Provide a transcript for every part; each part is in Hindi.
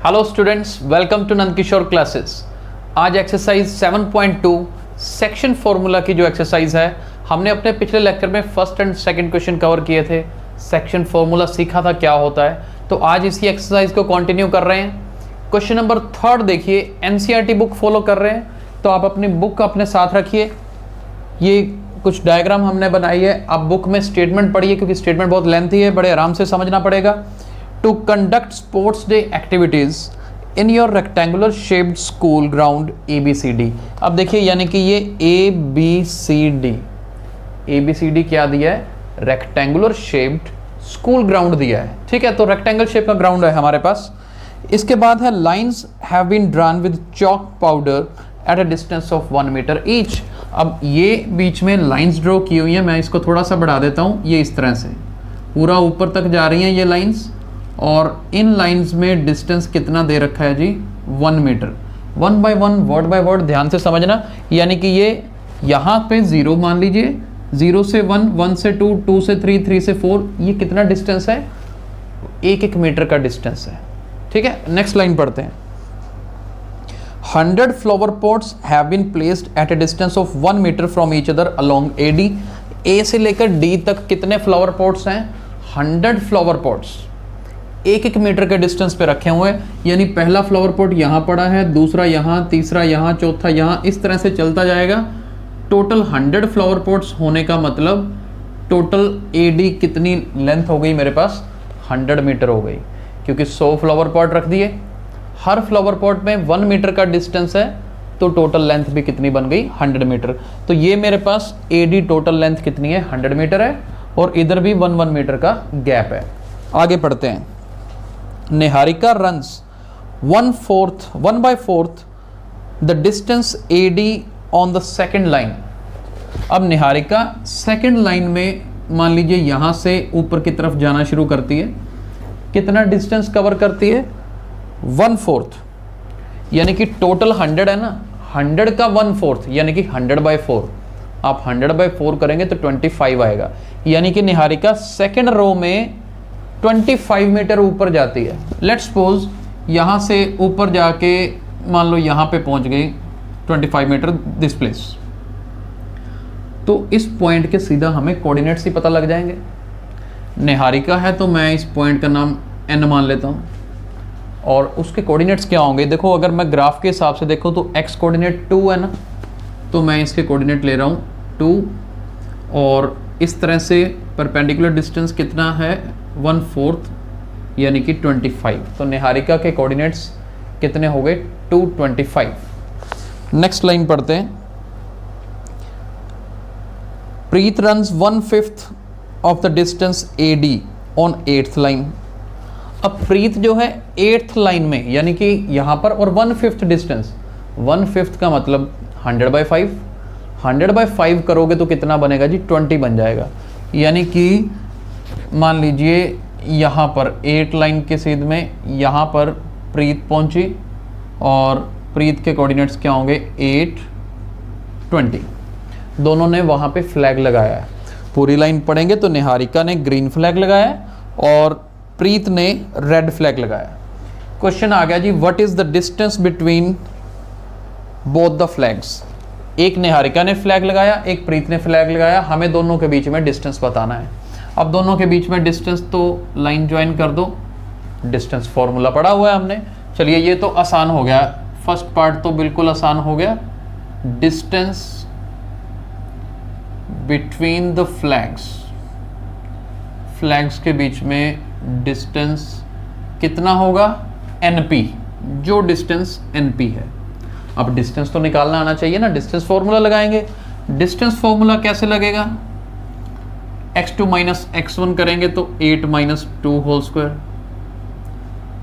Hello students, welcome to Nandkishore classes. आज एक्सरसाइज 7.2 सेक्शन फॉर्मूला की जो एक्सरसाइज है, हमने अपने पिछले लेक्चर में first and second question cover किए थे। सेक्शन फॉर्मूला सीखा था क्या होता है, तो आज इसी एक्सरसाइज को कंटिन्यू कर रहे हैं। क्वेश्चन नंबर 3 देखिए, एनसीईआरटी बुक फॉलो कर रहे हैं तो आप अपनी बुक अपने साथ रखिए। ये कुछ डायग्राम हमने बनाई है, आप बुक में स्टेटमेंट पढ़िए क्योंकि स्टेटमेंट बहुत लेंथी है, बड़े आराम से समझना पड़ेगा। To conduct sports day activities in your rectangular shaped school ground ABCD। अब देखिए, यानी कि ये ABCD क्या दिया है? रेक्टेंगुलर शेप्ड स्कूल ग्राउंड दिया है। ठीक है, तो रेक्टेंगल शेप का ग्राउंड है हमारे पास। इसके बाद है lines have been drawn with chalk powder at a distance of 1 metre each. अब ये बीच में लाइंस ड्रॉ की हुई है, मैं इसको थोड़ा सा बढ़ा देता हूँ। ये इस तरह से पूरा ऊपर तक जा रही हैं ये लाइंस, और इन लाइंस में डिस्टेंस कितना दे रखा है जी? 1 metre. 1 by 1 word by word ध्यान से समझना। यानी कि ये यहाँ पे 0 मान लीजिए, 0 से 1, 1 से 2, 2 से 3, 3 से 4, ये कितना डिस्टेंस है? 1 मीटर का डिस्टेंस है। ठीक है, नेक्स्ट लाइन पढ़ते हैं। 100 flower pots have been placed at a distance of 1 metre from each other along AD। A से लेकर D तक कितने फ्लावर पॉट्स हैं? 100 फ्लावर पॉट्स 1 मीटर के डिस्टेंस पे रखे हुए हैं। यानी पहला फ्लावर पॉट यहाँ पड़ा है, दूसरा यहाँ, तीसरा यहाँ, चौथा यहाँ, इस तरह से चलता जाएगा। टोटल 100 फ्लावर पॉट्स होने का मतलब टोटल AD कितनी लेंथ हो गई मेरे पास? 100 मीटर हो गई, क्योंकि 100 फ्लावर पॉट रख दिए। हर फ्लावर पॉट में 1 मीटर का डिस्टेंस है, तो टोटल लेंथ भी कितनी बन गई? 100 मीटर। तो ये मेरे पास AD टोटल लेंथ कितनी है? 100 मीटर है, और इधर भी 1 मीटर का गैप है। आगे पढ़ते हैं। Niharika runs 1/4 the distance AD on the second line. अब निहारिका सेकेंड लाइन में मान लीजिए यहाँ से ऊपर की तरफ जाना शुरू करती है। कितना डिस्टेंस कवर करती है? 1/4, यानी कि टोटल 100 है ना, 100 का 1/4 यानी कि 100/4। आप 100/4 करेंगे तो 25 आएगा। यानी कि निहारिका सेकेंड रो में 25 मीटर ऊपर जाती है। लेट्स सपोज यहाँ से ऊपर जाके मान लो यहाँ पे पहुँच गई 25 मीटर दिस प्लेस, तो इस पॉइंट के सीधा हमें कोऑर्डिनेट्स ही पता लग जाएंगे। निहारिका है तो मैं इस पॉइंट का नाम N मान लेता हूँ, और उसके कोऑर्डिनेट्स क्या होंगे? देखो, अगर मैं ग्राफ के हिसाब से देखूँ तो x कोऑर्डिनेट 2 है ना, तो मैं इसके कोऑर्डिनेट ले रहा हूँ 2, और इस तरह से परपेंडिकुलर डिस्टेंस कितना है? 1/4 यानी कि 25। तो निहारिका के कोऑर्डिनेट्स कितने हो गए? 225। नेक्स्ट लाइन पढ़ते हैं। Preet runs 1/5 of the distance AD on 8th line. अब प्रीत जो है 8th लाइन में, यानी कि यहाँ पर, और 1/5 डिस्टेंस, 1/5 का मतलब 100/5। 100/5 करोगे तो कितना बनेगा जी? 20 बन जाएगा। यानी कि मान लीजिए यहाँ पर 8 लाइन के सीध में यहाँ पर प्रीत पहुँची, और प्रीत के कोऑर्डिनेट्स क्या होंगे? 8, 20। दोनों ने वहाँ पे फ्लैग लगाया है। पूरी लाइन पढ़ेंगे तो निहारिका ने ग्रीन फ्लैग लगाया और प्रीत ने रेड फ्लैग लगाया। क्वेश्चन आ गया जी, what is the distance between both the flags. एक निहारिका ने फ्लैग लगाया, एक प्रीत ने फ्लैग लगाया, हमें दोनों के बीच में डिस्टेंस बताना है। अब दोनों के बीच में डिस्टेंस, तो लाइन ज्वाइन कर दो। डिस्टेंस फॉर्मूला पढ़ा हुआ है हमने। चलिए, ये तो आसान हो गया, फर्स्ट पार्ट तो बिल्कुल आसान हो गया। Distance between the flags, flags के बीच में डिस्टेंस कितना होगा? NP, जो डिस्टेंस NP है। अब डिस्टेंस तो निकालना आना चाहिए ना, डिस्टेंस फॉर्मूला लगाएंगे। डिस्टेंस फॉर्मूला कैसे लगेगा? x2 माइनस x1 करेंगे तो 8 minus 2 whole square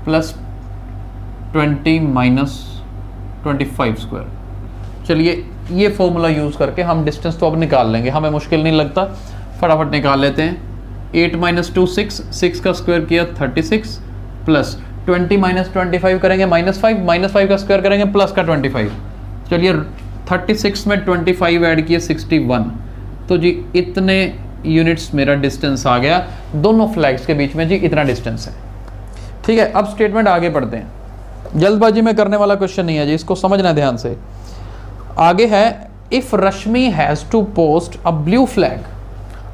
plus 20 minus 25 square. चलिए, ये फॉर्मूला यूज़ करके हम डिस्टेंस तो अब निकाल लेंगे, हमें मुश्किल नहीं लगता, फटाफट निकाल लेते हैं। 8 माइनस 2 6, 6 का स्क्वायर किया 36, प्लस 20 माइनस 25 करेंगे -5, -5 का स्क्वायर करेंगे प्लस का 25। चलिए, 36 में 25 ऐड किए 61, तो जी इतने यूनिट्स मेरा डिस्टेंस आ गया। दोनों फ्लैग्स के बीच में जी इतना डिस्टेंस है। ठीक है, अब स्टेटमेंट आगे पढ़ते हैं। जल्दबाजी में करने वाला क्वेश्चन नहीं है जी, इसको समझना ध्यान से। आगे है if Rashmi has to post a blue flag.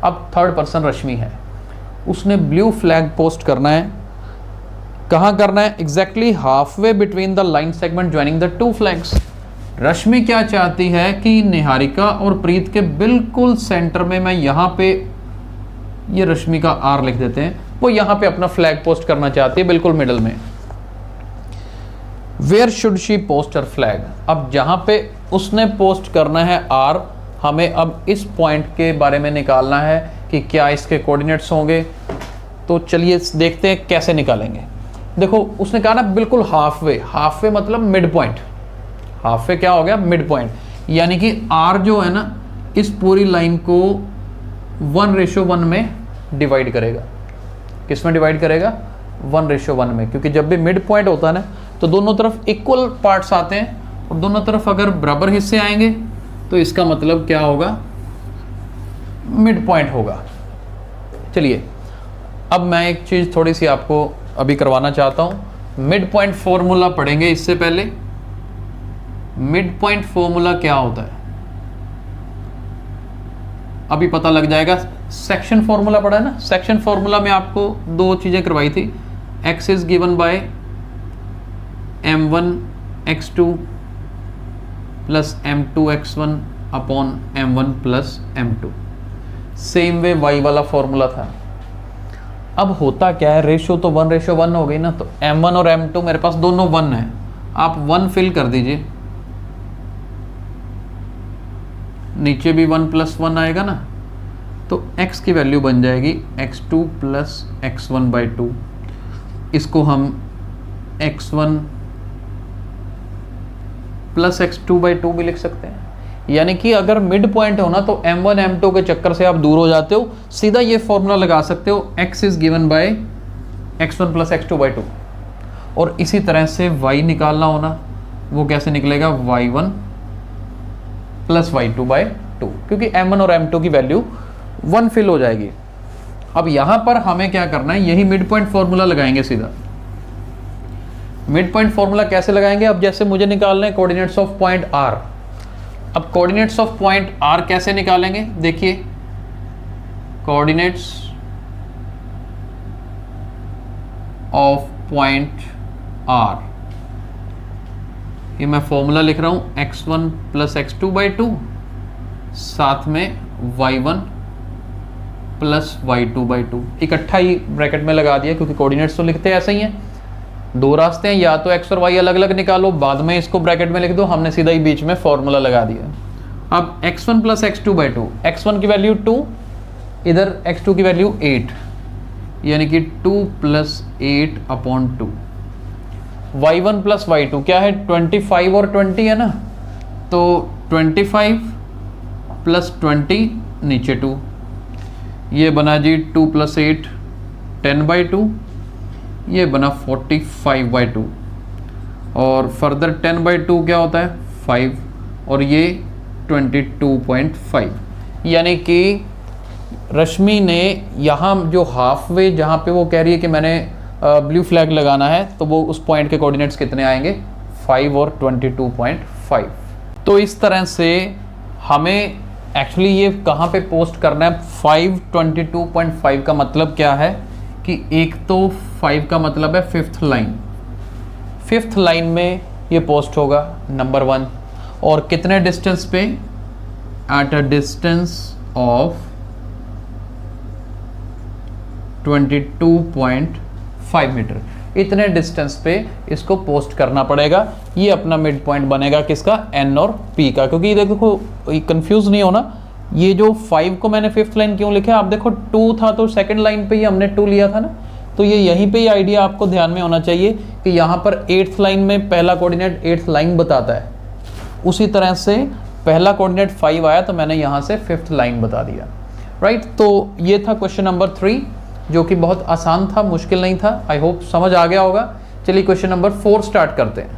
अब थर्ड पर्सन रश्मि है, उसने ब्लू फ्लैग पोस्ट करना है। कहाँ करना है? Exactly half way between the line segment joining the two flags. Rashmi क्या चाहती है कि निहारिका और प्रीत के बिल्कुल सेंटर में, मैं यहाँ पे ये रश्मि का आर लिख देते हैं, वो यहाँ पे अपना फ्लैग पोस्ट करना चाहती है बिल्कुल मिडल में। Where should she post her flag? अब जहाँ पे उसने पोस्ट करना है आर, हमें अब इस पॉइंट के बारे में निकालना है कि क्या इसके कोऑर्डिनेट्स होंगे। तो चलिए देखते हैं कैसे निकालेंगे। देखो उसने कहा ना बिल्कुल हाफ वे, हाफ वे मतलब मिड पॉइंट। हाफ वे क्या हो गया? Mid point. यानी कि आर जो है ना इस पूरी लाइन को 1:1 में डिवाइड करेगा। किस में डिवाइड करेगा? 1:1 में, क्योंकि जब भी मिड पॉइंट होता है ना तो दोनों तरफ इक्वल पार्ट्स आते हैं, और दोनों तरफ अगर बराबर हिस्से आएंगे तो इसका मतलब क्या होगा? मिड पॉइंट होगा। चलिए अब मैं एक चीज़ थोड़ी सी आपको अभी करवाना चाहता हूँ। मिड पॉइंट फॉर्मूला पढ़ेंगे इससे पहले। मिड पॉइंट फॉर्मूला क्या होता है अभी पता लग जाएगा। सेक्शन फॉर्मूला पढ़ा है ना, सेक्शन फॉर्मूला में आपको दो चीज़ें करवाई थी। x is given by m1 x2 plus m2 x1 upon m1 plus m2। Same way y वाला फॉर्मूला था। अब होता क्या है, रेशो तो 1:1 हो गई ना, तो m1 और m2 मेरे पास दोनों 1 है। आप 1 फिल कर दीजिए, नीचे भी 1 + 1 आएगा ना, तो x की वैल्यू बन जाएगी x2 प्लस x1/2। इसको हम x1 प्लस x2/2 भी लिख सकते हैं। यानी कि अगर मिड पॉइंट हो ना तो m1 m2 के चक्कर से आप दूर हो जाते हो, सीधा ये फॉर्मूला लगा सकते हो x is given by x1 plus x2/2। और इसी तरह से y निकालना होना, वो कैसे निकलेगा? y1 प्लस y2/2, क्योंकि m1 और m2 की वैल्यू 1 फिल हो जाएगी। अब यहां पर हमें क्या करना है, यही मिड पॉइंट फॉर्मूला लगाएंगे सीधा। मिड पॉइंट फॉर्मूला कैसे लगाएंगे? अब जैसे मुझे निकालना है कोऑर्डिनेट्स ऑफ पॉइंट r। अब कोऑर्डिनेट्स ऑफ पॉइंट r कैसे निकालेंगे? देखिए कोऑर्डिनेट्स ऑफ पॉइंट r, ये मैं फॉर्मूला लिख रहा हूं x1 प्लस x2/2, साथ में y1 प्लस y2/2। इकट्ठा ही ब्रैकेट में लगा दिया, क्योंकि कोऑर्डिनेट्स तो लिखते ऐसे ही हैं। दो रास्ते हैं, या तो x और y अलग अलग निकालो, बाद में इसको ब्रैकेट में लिख दो। हमने सीधा ही बीच में फॉर्मूला लगा दिया। अब x1 प्लस x2/2, x1 की वैल्यू 2, इधर x2 की वैल्यू 8, यानी कि 2 + 8/2। y1 प्लस y2 क्या है? 25 और 20 है ना, तो 25 प्लस 20 नीचे 2, ये बना जी 2 + 8 10/2, ये बना 45/2, और फर्दर 10/2 क्या होता है? 5, और ये 22.5। यानी कि रश्मि ने यहाँ जो हाफ वे, जहाँ पे वो कह रही है कि मैंने ब्लू फ्लैग लगाना है, तो वो उस पॉइंट के कोऑर्डिनेट्स कितने आएंगे? 5 और 22.5। तो इस तरह से हमें एक्चुअली ये कहाँ पे पोस्ट करना है? 5 22.5 का मतलब क्या है कि एक तो 5 का मतलब है 5th लाइन, 5th लाइन में ये पोस्ट होगा नंबर 1। और कितने डिस्टेंस पे? At a distance of 22.5 metre, इतने डिस्टेंस पे इसको पोस्ट करना पड़ेगा। ये अपना मिड पॉइंट बनेगा किसका? n और p का। क्योंकि देखो कंफ्यूज नहीं होना, ये जो 5 को मैंने 5th लाइन क्यों लिखा है? आप देखो 2 था तो सेकंड लाइन पे ही हमने 2 लिया था ना, तो ये यहीं पे ही आइडिया आपको ध्यान में होना चाहिए कि यहाँ पर 8th लाइन में पहला कोऑर्डिनेट 8th लाइन बताता है, उसी तरह से पहला कोऑर्डिनेट 5 आया तो मैंने यहाँ से 5th लाइन बता दिया। राइट, तो ये था क्वेश्चन नंबर 3, जो कि बहुत आसान था, मुश्किल नहीं था। आई होप समझ आ गया होगा। चलिए क्वेश्चन नंबर 4 स्टार्ट करते हैं।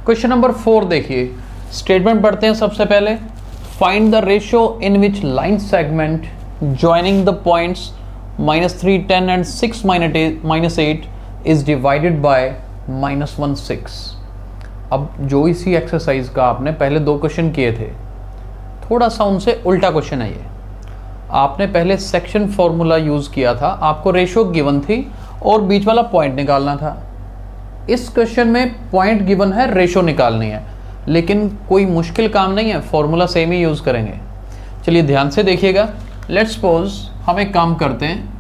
क्वेश्चन नंबर 4 देखिए, स्टेटमेंट पढ़ते हैं सबसे पहले। Find the ratio in which line segment joining the points -3 10 and 6 -8 is divided by -1 6। अब जो इसी एक्सरसाइज का आपने पहले 2 क्वेश्चन किए थे, थोड़ा सा उनसे उल्टा क्वेश्चन है ये। आपने पहले सेक्शन फॉर्मूला यूज़ किया था, आपको रेशो गिवन थी और बीच वाला पॉइंट निकालना था। इस क्वेश्चन में पॉइंट गिवन है, रेशो निकालनी है, लेकिन कोई मुश्किल काम नहीं है, फॉर्मूला सेम ही यूज़ करेंगे। चलिए ध्यान से देखिएगा। लेट्स सपोज हम एक काम करते हैं,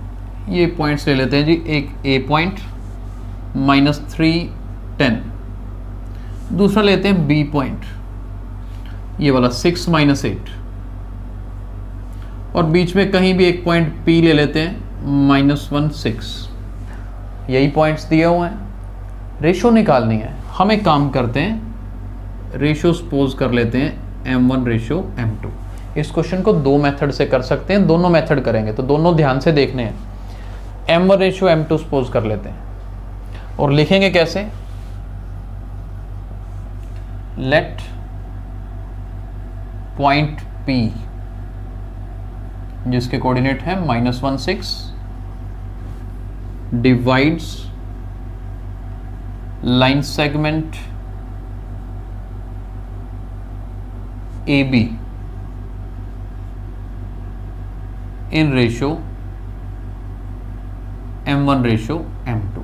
ये पॉइंट्स ले लेते हैं जी। एक ए पॉइंट -3 10, दूसरा लेते हैं बी पॉइंट, ये वाला 6 -8, और बीच में कहीं भी एक पॉइंट पी ले लेते हैं -1 6। यही पॉइंट्स दिए हुए हैं, रेशो निकालनी है। हम एक काम करते हैं, रेशो सपोज कर लेते हैं m1 रेशो m2। इस क्वेश्चन को 2 मेथड से कर सकते हैं, दोनों मेथड करेंगे तो दोनों ध्यान से देखने हैं। m1 रेशो m2 सपोज कर लेते हैं और लिखेंगे कैसे, लेट पॉइंट P जिसके कोऑर्डिनेट है -1 6 divides line segment AB in ratio m1 ratio m2।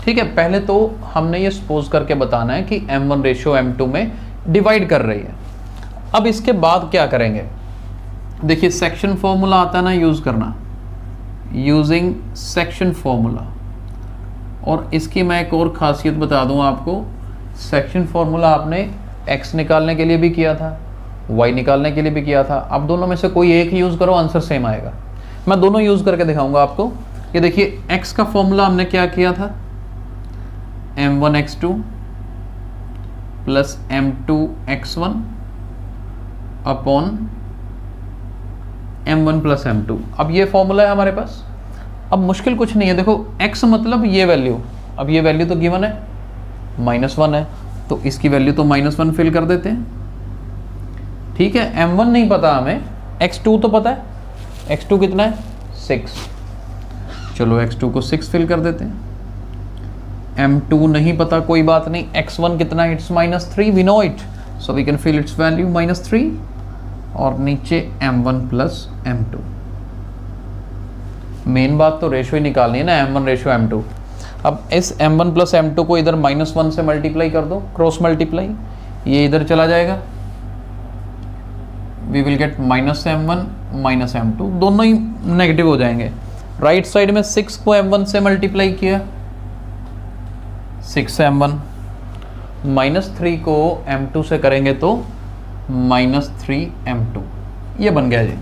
ठीक है, पहले तो हमने ये सपोज करके बताना है कि m1 रेशो m2 में डिवाइड कर रही है। अब इसके बाद क्या करेंगे, देखिए सेक्शन फॉर्मूला आता है ना यूज करना, यूजिंग सेक्शन फॉर्मूला। और इसकी मैं एक और खासियत बता दूं आपको, सेक्शन फॉर्मूला आपने x निकालने के लिए भी किया था, y निकालने के लिए भी किया था। अब दोनों में से कोई एक यूज करो, आंसर सेम आएगा। मैं दोनों यूज करके दिखाऊंगा आपको। ये देखिए x का फॉर्मूला हमने क्या किया था, m1 x2 plus m2 x1 upon m1 plus m2। अब ये फॉर्मूला है हमारे पास। अब मुश्किल कुछ नहीं है, देखो x मतलब ये वैल्यू, अब ये वैल्यू तो गिवन है -1 है, तो इसकी वैल्यू तो -1 फिल कर देते हैं। ठीक है, m1 नहीं पता हमें, x2 तो पता है, x2 कितना है 6, चलो x2 को 6 फिल कर देते हैं। m2 नहीं पता, कोई बात नहीं, x1 कितना है, it's -3, we know it, so we can fill its value -3, और नीचे m1 प्लस m2। मेन बात तो रेशो ही निकालनी है ना, m1 रेशो m2। अब इस m1 प्लस m2 को इधर -1 से मल्टीप्लाई कर दो, क्रॉस मल्टीप्लाई, ये इधर चला जाएगा, we will get -m1 -m2, दोनों ही नेगेटिव हो जाएंगे। राइट साइड में 6 को m1 से मल्टीप्लाई किया, 6m1, -3 को m2 से करेंगे तो -3m2, ये बन गया जी।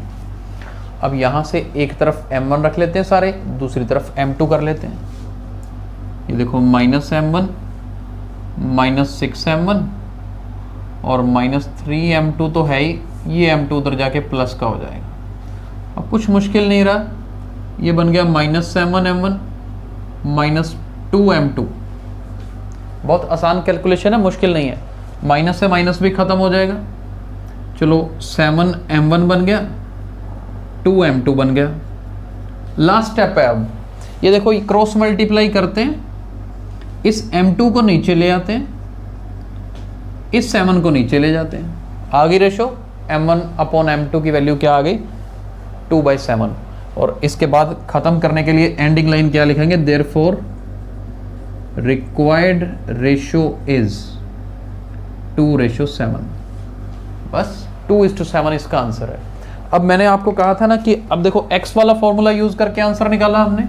अब यहाँ से एक तरफ m1 रख लेते हैं सारे, दूसरी तरफ m2 कर लेते हैं। ये देखो -m1 -6m1 और -3m2 तो है ही, ये m2 उधर जाके प्लस का हो जाएगा। अब कुछ मुश्किल नहीं रहा, ये बन गया -7m1 -2m2। बहुत आसान कैलकुलेशन है, मुश्किल नहीं है, माइनस से माइनस भी ख़त्म हो जाएगा। चलो 7m1 बन गया, 2m2 बन गया। लास्ट स्टेप है, अब ये देखो क्रॉस मल्टीप्लाई करते हैं, इस m2 को नीचे ले आते हैं, इस 7 को नीचे ले जाते हैं, आ गई रेशो m1 अपॉन m2 की वैल्यू क्या आ गई 2/7। और इसके बाद ख़त्म करने के लिए एंडिंग लाइन क्या लिखेंगे, देयरफॉर रिक्वायर्ड रेशो इज 2:7। बस 2:7 इसका आंसर है। अब मैंने आपको कहा था ना कि अब देखो x वाला फॉर्मूला यूज करके आंसर निकाला हमने,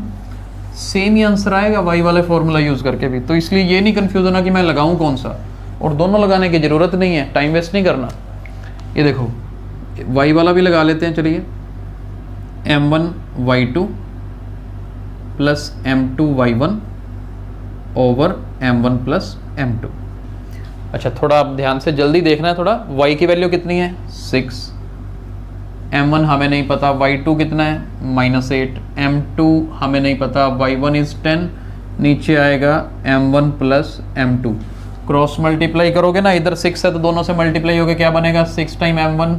सेम ही आंसर आएगा y वाले फॉर्मूला यूज करके भी। तो इसलिए ये नहीं कंफ्यूज होना कि मैं लगाऊं कौन सा, और दोनों लगाने की जरूरत नहीं है, टाइम वेस्ट नहीं करना। ये देखो y वाला भी लगा लेते हैं, चलिए m1 y2 plus m2 y1 over m1 plus m2। अच्छा थोड़ा आप ध्यान से जल्दी देखना है थोड़ा, y की वैल्यू कितनी है 6, m1 हमें नहीं पता, y2 कितना है -8, m2 हमें नहीं पता, y1 इज 10, नीचे आएगा m1 plus m2। Cross multiply करोगे ना, इधर 6 है तो दोनों से मल्टीप्लाई होकर क्या बनेगा 6 time m1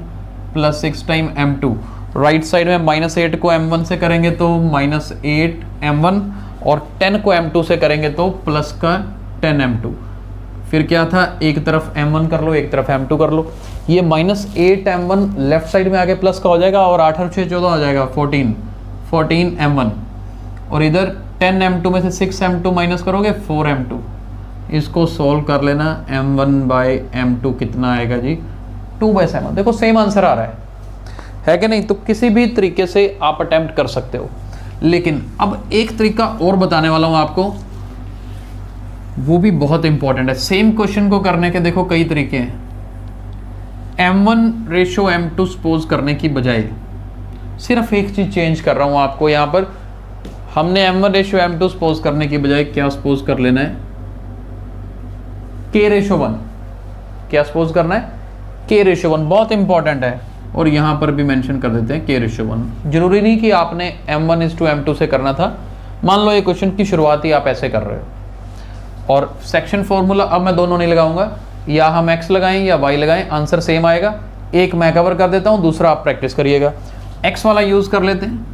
plus 6 time m2। Right side में -8 को m1 से करेंगे तो -8 m1, और 10 को m2 से करेंगे तो प्लस का 10 m2। फिर क्या था, एक तरफ m1 कर लो, एक तरफ m2 कर लो। ये -8m1 लेफ्ट साइड में आके प्लस का हो जाएगा और 8 और 6 14 हो जाएगा 14m1। और इधर 10m2 में से 6m2 माइनस करोगे 4m2। इसको सोल्व कर लेना, m1/m2 कितना आएगा जी, 2/7। देखो सेम आंसर आ रहा है कि नहीं। तो किसी भी तरीके से आप अटेम्प्ट कर सकते हो, लेकिन अब एक तरीका और बताने वाला हूं आपको, वो भी बहुत इंपॉर्टेंट है। सेम क्वेश्चन को करने के देखो कई तरीके हैं। m1/m2 सपोज करने की बजाय सिर्फ एक चीज चेंज कर रहा हूं आपको यहां पर। हमने m1/m2 सपोज करने की बजाय क्या सपोज कर लेना है, k/1। क्या सपोज करना है, k/1। बहुत इंपॉर्टेंट है, और यहां पर भी मेंशन कर देते हैं k/1। जरूरी नहीं कि आपने m1/m2 से करना था। मान लो ये क्वेश्चन की शुरुआत ही आप ऐसे कर रहे हो, और सेक्शन फॉर्मूला अब मैं दोनों नहीं लगाऊंगा, या हम x लगाएं या y लगाएं, आंसर सेम आएगा। एक मैं कवर कर देता हूं, दूसरा आप प्रैक्टिस करिएगा। x वाला यूज कर लेते हैं,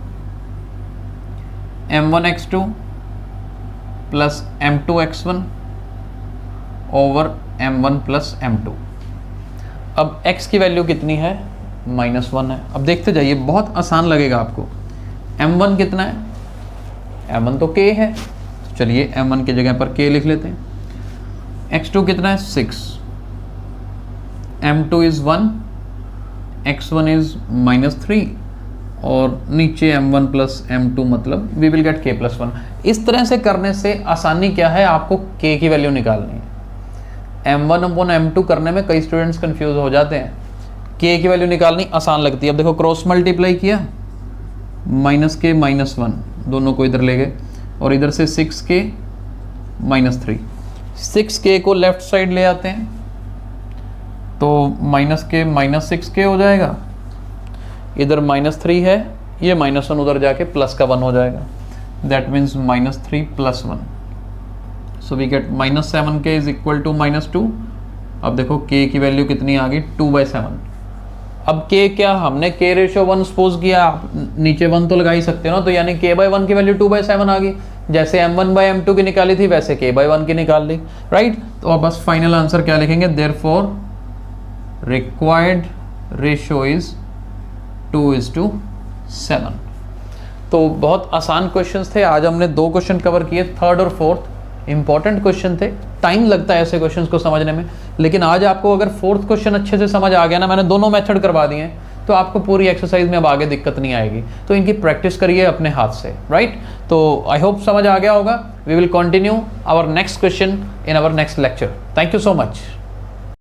m1x2 plus m2x1 over m1 plus m2। अब x की वैल्यू कितनी है, -1 है। अब देखते जाइए, बहुत आसान लगेगा आपको। m1 कितना है, m1 तो k है, चलिए m1 की जगह पर k लिख लेते हैं। x2 कितना है, 6, m2 इज 1, x1 इज -3, और नीचे m1 प्लस m2 मतलब वी विल गेट k+1। इस तरह से करने से आसानी क्या है, आपको k की वैल्यू निकालनी है। m1/m2 करने में कई स्टूडेंट्स कंफ्यूज हो जाते हैं, k की वैल्यू निकालनी आसान लगती है। अब देखो क्रॉस मल्टीप्लाई किया, -k -1 दोनों को इधर ले गए, और इधर से 6k -3। 6k को लेफ्ट साइड ले आते हैं तो -k -6k हो जाएगा। इधर -3 है, ये -1 उधर जाके प्लस का 1 हो जाएगा। That means -3 + 1। So we get -7k is equal to -2। अब देखो k की वैल्यू कितनी आ गई, 2/7। अब k क्या, हमने k/1 सपोज किया, आप नीचे 1 तो लगा ही सकते हो ना, तो यानी k/1 की वैल्यू 2/7 आ गई। जैसे m1/m2 की निकाली थी वैसे k/1 की निकाल ली, राइट। तो अब बस फाइनल आंसर क्या लिखेंगे, देयरफॉर रिक्वायर्ड रेशियो इज 2:7। तो बहुत आसान क्वेश्चंस थे। आज हमने 2 क्वेश्चन कवर किए, थर्ड और फोर्थ। इंपॉर्टेंट क्वेश्चन थे, टाइम लगता है ऐसे क्वेश्चंस को समझने में, लेकिन आज आपको अगर फोर्थ क्वेश्चन अच्छे से समझ आ गया ना, मैंने दोनों मेथड करवा दिए हैं, तो आपको पूरी एक्सरसाइज में अब आगे दिक्कत नहीं आएगी। तो इनकी प्रैक्टिस करिए अपने हाथ से, राइट। तो आई होप समझ आ गया होगा। We will continue our next question in our next lecture. Thank you so much.